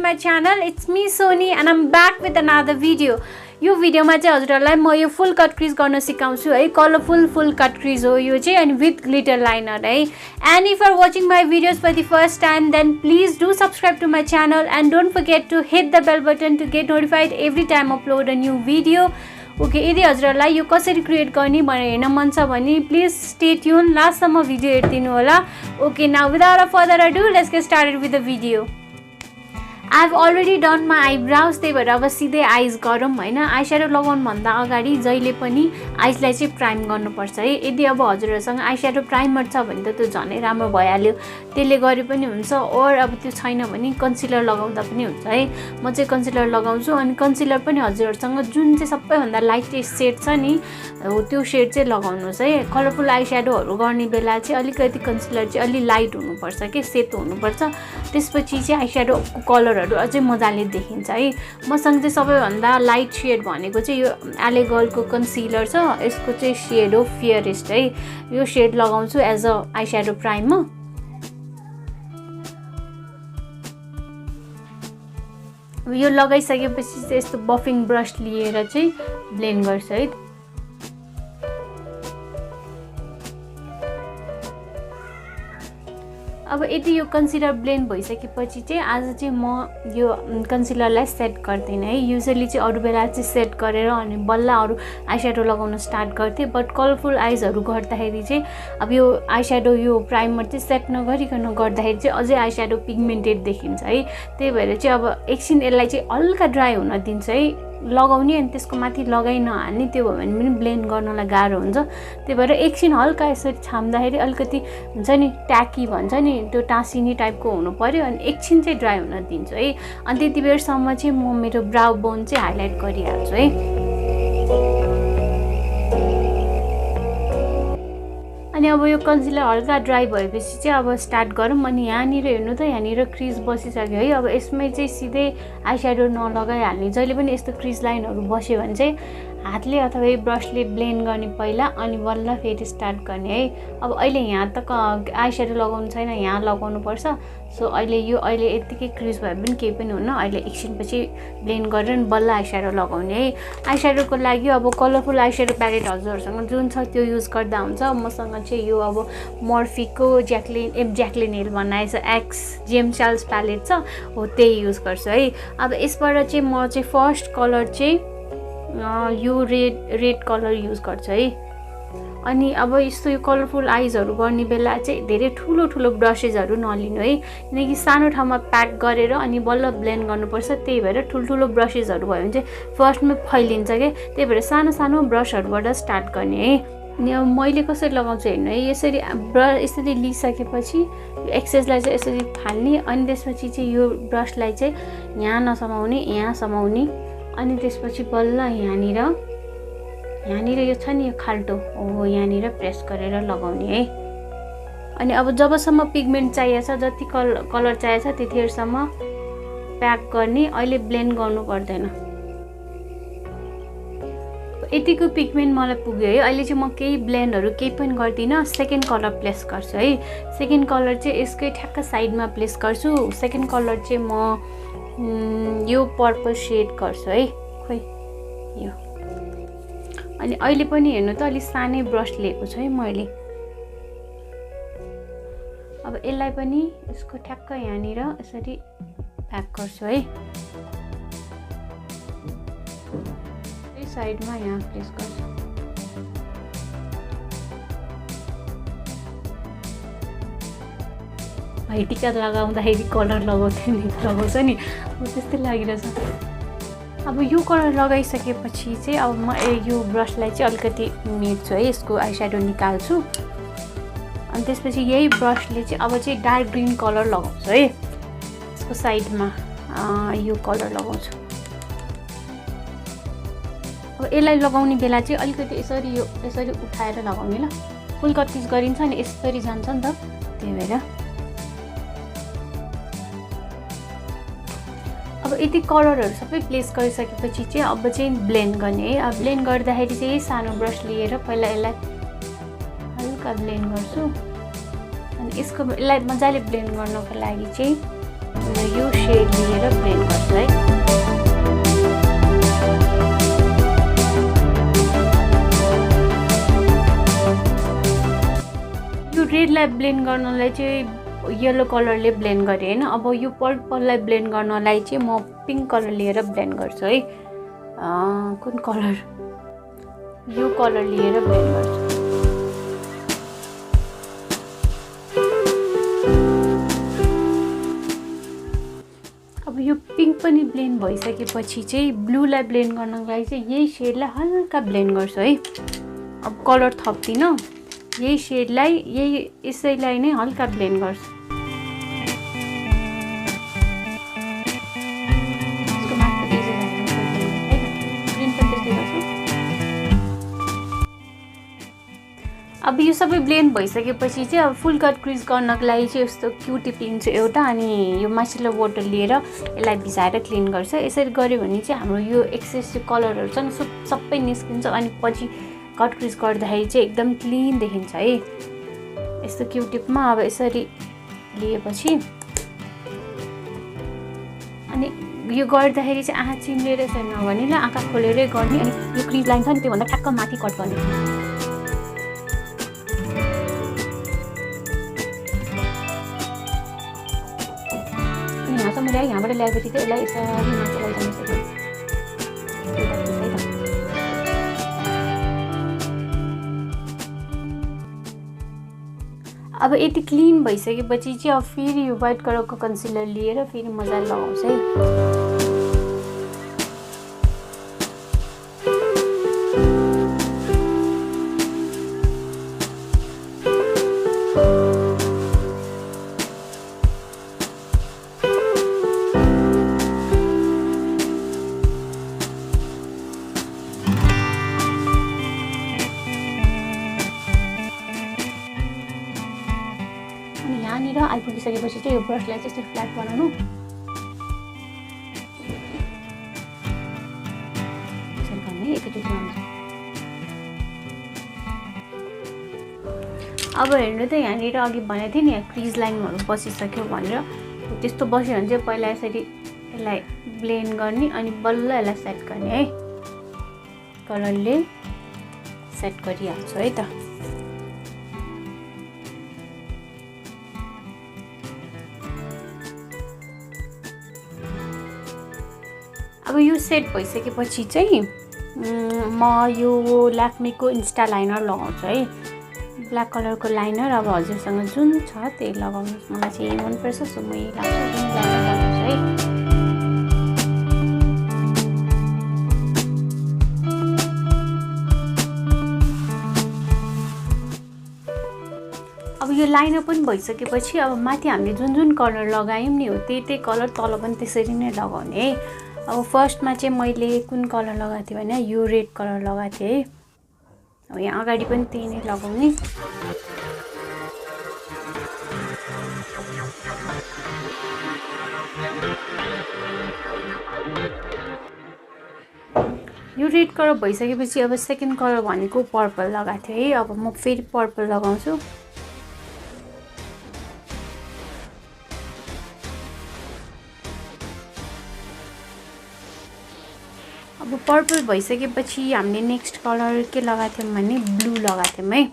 my channel. It's me Soni and I'm back with another video. यो भिडियोमा चाहिँ हजुरहरुलाई म यो फुल कट क्रिज गर्न सिकाउँछु है. कलरफुल फुल कट क्रिज हो यो चाहिँ अनि विथ ग्लिटर लाइनर है. And if you are watching my videos for the first time, then please do subscribe to my channel and don't forget to hit the bell button to get notified every time I upload a new video. Okay, यदि हजुरहरुलाई यो कसरी create गर्ने भनेर हेर्न मन छ भने please stay tune, लास्टसम्म video हेर्दिनु होला. Okay, now without further ado, let's get started with the video. I've already done my eyebrows. त्यही भएर अब सिधै आइज गरौँ हैन. आई स्याडो लगाउनु भन्दा अगाडि जहिले पनि आइजलाई चाहिँ प्राइम गर्नुपर्छ है. यदि अब हजुरहरुसँग आई स्याडो प्राइमर छ भने त त्यो झनै राम्रो भइहाल्यो. त्यसले गरे पनि हुन्छ और अब त्यो छैन भने कन्सिलर लगाउँदा पनि हुन्छ है. म चाहिँ कन्सिलर लगाउँछु अनि कन्सिलर पनि हजुरहरुसँग जुन चाहिँ सबैभन्दा लाइटेस्ट शेड छ नि हो त्यो शेड चाहिँ लगाउनुस् है. कलरफुल आई स्याडोहरु गर्ने बेला चाहिँ अलिकति कन्सिलर चाहिँ अलि लाइट हुनुपर्छ के, सेतो हुनुपर्छ. त्यसपछि चाहिँ आई स्याडोको कलर अझै मजाले देखिन्छ है. मसँग चाहिँ सबैभन्दा लाइट शेड भनेको चाहिँ यो एलेगलको कन्सिलर छ. यसको चाहिँ शेड हो फियरेस्ट है. यो शेड लगाउँछु as a eye shadow primer. यो लगाइसकेपछि चाहिँ यस्तो बफिङ ब्रश लिएर चाहिँ ब्लेन्ड गर्छु है. अब यदि यो कन्सिलर ब्लेन्ड भइसकेपछि चाहिँ आज चाहिँ म यो कन्सिलरलाई सेट गर्दिन है. युजुअली चाहिँ अरु बेला चाहिँ सेट गरेर अनि बल्ल अरु आई स्याडो लगाउन स्टार्ट गर्थे. बट कलरफुल आइजहरु गर्दाखेरि चाहिँ अब यो आई स्याडो यो प्राइमर चाहिँ सेट नगरिकन गर्दाखेरि चाहिँ अझै आई स्याडो पिगमेन्टेड देखिन्छ है. त्यही भएर चाहिँ अब एकछिन यसलाई चाहिँ हल्का ड्राई हुन दिन्छ है. लगाउने अनि त्यसको माथि लगाइ नहाल्ने, त्यो भयो भने पनि ब्लेन्ड गर्नलाई गाह्रो हुन्छ. त्यही भएर एकछिन हल्का यसरी छाम्दाखेरि अलिकति हुन्छ नि ट्याकी भन्छ नि त्यो टाँसिने टाइपको हुनु पर्यो अनि एकछिन चाहिँ ड्राई हुन दिन्छु है. अनि त्यति बेरसम्म चाहिँ म मेरो ब्राउ बोन चाहिँ हाइलाइट गरिहाल्छु है. अनि अब यो कन्सिलर हल्का ड्राई भएपछि चाहिँ अब स्टार्ट गरौँ. अनि यहाँनिर हेर्नु त यहाँनिर क्रिज बसिसक्यो है. अब यसमै चाहिँ सिधै आई स्याडो नलगाइहाल्ने. जहिले पनि यस्तो क्रिज लाइनहरु बस्यो भने चाहिँ हातले अथवा ब्रसले ब्लेन्ड गर्ने पहिला अनि बल्ल फेरि स्टार्ट गर्ने है. अब अहिले यहाँ त आई स्याडो लगाउनु छैन, यहाँ लगाउनु पर्छ. सो अहिले यतिकै क्रिज भए पनि केही पनि हुन्न. अहिले एकछिनपछि ब्लेन्ड गरेर बल्ल आई स्याडो लगाउने है. आई स्याडोको लागि अब कलरफुल आई स्याडो प्यालेट हजुरहरुसँग जुन छ त्यो युज गर्दा हुन्छ. मसँग चाहिँ यो अब मर्फीको ज्याक्लिन हिल बनाएछ एक्स जेम चार्ल्स प्यालेट छ हो, त्यही युज गर्छु है. अब यसबाट चाहिँ म चाहिँ फर्स्ट कलर चाहिँ यो रेड कलर युज गर्छु है. अनि अब यस्तो यो कलरफुल आइजहरु गर्ने बेला चाहिँ धेरै ठुलो ठुलो ब्रशेसहरु नलिनु है. किनकि सानो ठाउँमा प्याक गरेर अनि बल्ल ब्लेन्ड गर्नुपर्छ. त्यही भएर ठुल्ठुलो ब्रशेसहरु भयो भने चाहिँ फर्स्टमा फैलिन्छ के. त्यही भएर सानो सानो ब्रशहरुबाट स्टार्ट गर्ने है. अनि अब मैले कसरी लगाउँछु हेर्नु है. यसरी लिइसकेपछि एक्सेसलाई चाहिँ यसरी फाल्ने अनि त्यसपछि चाहिँ यो ब्रशलाई चाहिँ यहाँ नसमाउने, यहाँ समाउने अनि त्यसपछि बल्ल यहाँनिर यो छ नि यो खाल्टो हो यहाँनिर प्रेस गरेर लगाउने है. अनि अब जबसम्म पिगमेन्ट चाहिएको छ, जति कलर चाहिएको छ त्यतिखेरसम्म प्याक गर्ने. अहिले ब्लेन्ड गर्नु पर्दैन. यतिको पिगमेन्ट मलाई पुग्यो है. अहिले चाहिँ म केही ब्लेन्डहरु केही पनि गर्दिन. सेकेन्ड कलर प्लेस गर्छु है. सेकेन्ड कलर चाहिँ यसकै ठ्याक्क साइडमा प्लेस गर्छु. सेकेन्ड कलर चाहिँ म यो पर्पल शेड गर्छु है. खोइ यो. अनि अहिले पनि हेर्नु त अलि सानै ब्रश लिएको छु है मैले. अब यसलाई पनि यसको ठ्याक्क यहाँनिर यसरी प्याक गर्छु है. यो साइडमा यहाँ प्लेस गर्छु. भाइ टिका लगाउँदाखेरि कलर लगाउँछ नि हो त्यस्तै लागिरहेछ. अब यो कलर लगाइसकेपछि चाहिँ अब म यो ब्रशलाई चाहिँ अलिकति मेट्छु है. यसको आई स्याडो निकाल्छु अनि त्यसपछि यही ब्रशले चाहिँ अब चाहिँ डार्क ग्रीन कलर लगाउँछु है. यसको साइडमा यो कलर लगाउँछु. अब यसलाई लगाउने बेला चाहिँ अलिकति यसरी उठाएर लगाउने ल. फुल कट क्रिज गरिन्छ नि यसरी जान्छ नि त. त्यही भएर अब यति कलरहरु सबै प्लेस गरिसकेपछि चाहिँ अब चाहिँ ब्लेन्ड गर्ने है. अब ब्लेन्ड गर्दाखेरि चाहिँ सानो ब्रश लिएर पहिला यसलाई हल्का ब्लेन्ड गर्छु. अनि यसलाई मजाले ब्लेन्ड गर्नको लागि चाहिँ यो सेड लिएर ब्लेन्ड गर्छु है। यो रेडलाई ब्लेन्ड गर्नलाई चाहिँ येलो कलरले ब्लेन्ड गरेँ हैन। अब यो पर्पललाई ब्लेन्ड गर्नलाई चाहिँ म पिङ्क कलर लिएर ब्लेन्ड गर्छु है। कुन कलर? यो कलर लिएर ब्लेन्ड गर्छु। अब यो पिङ्क पनि ब्लेन्ड भइसकेपछि चाहिँ ब्लूलाई ब्लेन्ड गर्नको लागि चाहिँ यही सेडलाई हल्का ब्लेन्ड गर्छु है। अब कलर थप्दिनँ, यही सेडलाई यसैलाई नै हल्का ब्लेन्ड गर्छु। अब यो सबै ब्लेन्ड भइसकेपछि चाहिँ अब फुल कट क्रिज गर्नको लागि चाहिँ यस्तो क्युटिप लिन्छु एउटा, अनि यो माइसेलर वाटर लिएर यसलाई भिजाएर क्लिन गर्छ। यसरी गऱ्यो भने चाहिँ हाम्रो यो एक्सेसिभ कलरहरू छ नि सबै निस्किन्छ, अनि पछि कट क्रिज गर्दाखेरि चाहिँ एकदम क्लिन देखिन्छ है। यस्तो क्युटिपमा अब यसरी लिएपछि अनि यो गर्दाखेरि चाहिँ आँखा चिम्लेर यसरी नगर्ने ल, आँखा खोलेरै गर्ने। अनि यो क्रिज लाइन छ नि त्योभन्दा ठ्याक्क माथि कट गर्ने। यहाँसम्म ल्याएँ, यहाँबाट ल्याएपछि चाहिँ यसलाई यसरी माथि लैजानु। अब यति क्लिन भइसकेपछि चाहिँ अब फेरि यो व्हाइट कलरको कन्सिलर लिएर फेरि मजाले लगाउँछ है। यहाँनिर आइपुगिसकेपछि चाहिँ यो ब्रसलाई चाहिँ यसरी फ्ल्याट बनाउनु। यसरी गर्ने एकैचोटि आउँछ। अब हेर्नु त यहाँनिर अघि भनेको थिएँ नि यहाँ क्रिज लाइनहरू बसिसक्यो भनेर, त्यस्तो बस्यो भने चाहिँ पहिला यसरी यसलाई ब्लेन्ड गर्ने अनि बल्ल यसलाई सेट गर्ने है। कलरले सेट गरिहाल्छु है त। अब यो सेट भइसकेपछि चाहिँ म यो ल्याक्मेको इन्स्टा लाइनर लगाउँछु है। ब्ल्याक कलरको लाइनर अब हजुरसँग जुन छ त्यही लगाउनुहोस्। मलाई चाहिँ यही मनपर्छ, सो म यही लाग्छ जुन लाइनर लगाउँछु है। अब यो लाइनर पनि भइसकेपछि अब माथि हामीले जुन जुन कलर लगायौँ नि हो त्यही कलर तल पनि त्यसरी नै लगाउने है। अब फर्स्टमा चाहिँ मैले कुन कलर लगाएको थिएँ भने यो रेड कलर लगाएको थिएँ है। अब यहाँ अगाडि पनि त्यही नै लगाउने। यो रेड कलर भइसकेपछि अब सेकेन्ड कलर भनेको पर्पल लगाएको थिएँ है। अब म फेरि पर्पल लगाउँछु। अब पर्पल भइसकेपछि हामीले नेक्स्ट कलर के लगाएको थियौँ भने ब्लू लगाएको थियौँ है।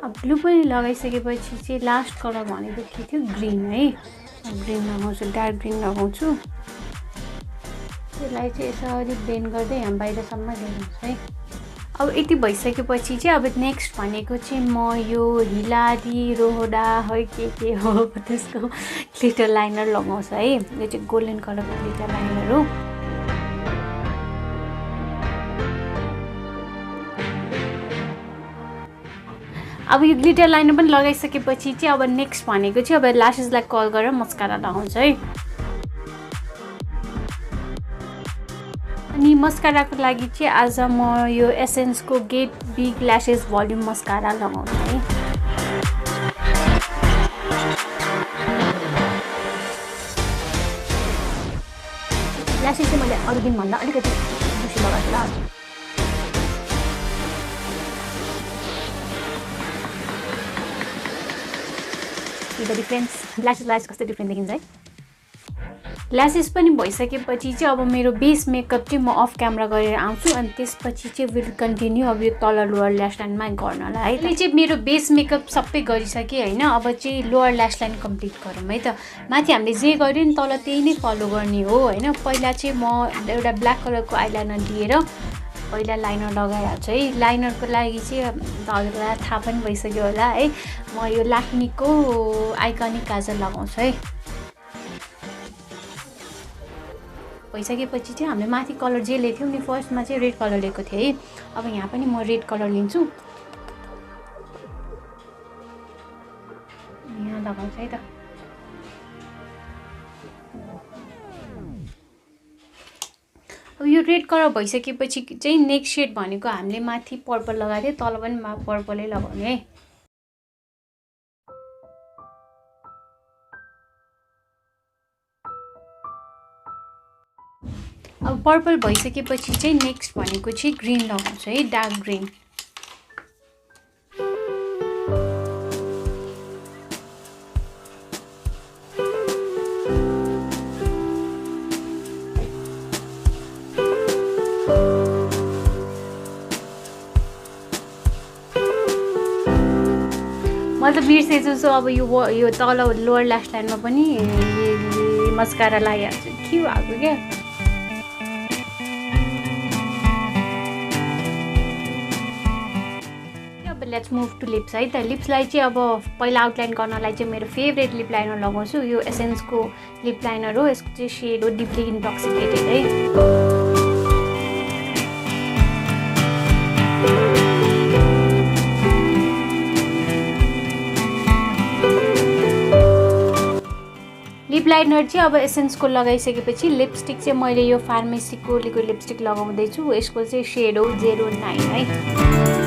अब ब्लू पनि लगाइसकेपछि चाहिँ लास्ट कलर भनेको के थियो? ग्रीन है। ग्रीन लगाउँछु, डार्क ग्रीन लगाउँछु। त्यसलाई चाहिँ यसरी ब्लेन्ड गर्दै यहाँ बाहिरसम्म ल्याउँछु है। अब यति भइसकेपछि चाहिँ अब नेक्स्ट भनेको चाहिँ म यो हिलारी रोहडा है के हो त्यसको ग्लिटर लाइनर लगाउँछु है। यो चाहिँ गोल्डन कलरको ग्लिटर लाइनर हो। अब यो ग्लिटर लाइनर पनि लगाइसकेपछि चाहिँ अब नेक्स्ट भनेको चाहिँ अब ल्यासेसलाई कर्ल गरेर मस्कारा लगाउँछु है। अनि मस्काराको लागि चाहिँ आज म यो एसेन्सको get big lashes volume mascara लगाउँछु है। ल्यासेस चाहिँ मैले अरू दिनभन्दा अलिकति बेसी लगाएको ल द डिफ्रेन्स ल्यासेस कस्तो डिफ्रेन्ट देखिन्छ है ल्यासेस पनि भइसकेपछि चाहिँ अब मेरो बेस मेकअप चाहिँ म अफ क्यामेरा गरेर आउँछु अनि त्यसपछि चाहिँ विल कन्टिन्यू अब यो तल लोअर ल्यास लाइनमा गर्नलाई है अहिले चाहिँ मेरो बेस मेकअप सबै गरिसकेँ होइन अब चाहिँ लोअर ल्यास लाइन कम्प्लिट गरौँ है त माथि हामीले जे गर्यो नि तल त्यही नै फलो गर्ने हो होइन पहिला चाहिँ म एउटा ब्ल्याक कलरको आइलाइनर लिएर पहिला लाइनर लगाइहाल्छु है लाइनरको लागि चाहिँ हजुरलाई थाहा पनि भइसक्यो होला है म यो ल्याक्मीको आइकनिक काजल लगाउँछु है भइसकेपछि चाहिँ हामीले माथि कलर जे लिएको थियौँ नि फर्स्टमा चाहिँ रेड कलर लिएको थिएँ है अब यहाँ पनि म रेड कलर लिन्छु यहाँ लगाउँछु है त अब यो रेड कलर भइसकेपछि चाहिँ नेक्स्ट सेड भनेको हामीले माथि पर्पल लगाएको थियौँ तल पनि पर्पलै लगाउने है अब पर्पल भइसकेपछि चाहिँ नेक्स्ट भनेको चाहिँ ग्रीन लगाउँछु है डार्क ग्रीन मैले त बिर्सेछु अब यो तल लोअर ल्यास लाइनमा पनि मस्कारा लगाइहाल्छु के भएको क्या लेट्स मुभ टु लिप्स है त लिप्सलाई चाहिँ अब पहिला आउटलाइन गर्नलाई चाहिँ मेरो फेभरेट लिप लाइनर लगाउँछु यो एसेन्सको लिप लाइनर हो यसको चाहिँ सेड हो डिपली इन्टक्सिकेटेड है लिप लाइनर चाहिँ अब एसेन्सको लगाइसकेपछि लिपस्टिक चाहिँ मैले यो फार्मेसीको लिक्विड लिपस्टिक लगाउँदैछु यसको चाहिँ सेड हो 09 है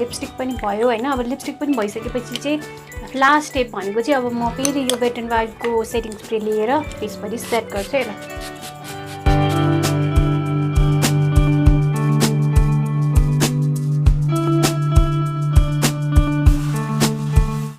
लिपस्टिक पनि भयो होइन अब लिपस्टिक पनि भइसकेपछि चाहिँ लास्ट स्टेप भनेको चाहिँ अब म फेरि यो वेट एन्ड वाइल्डको सेटिङ स्प्रे लिएर त्यसपछि सेट गर्छु है ल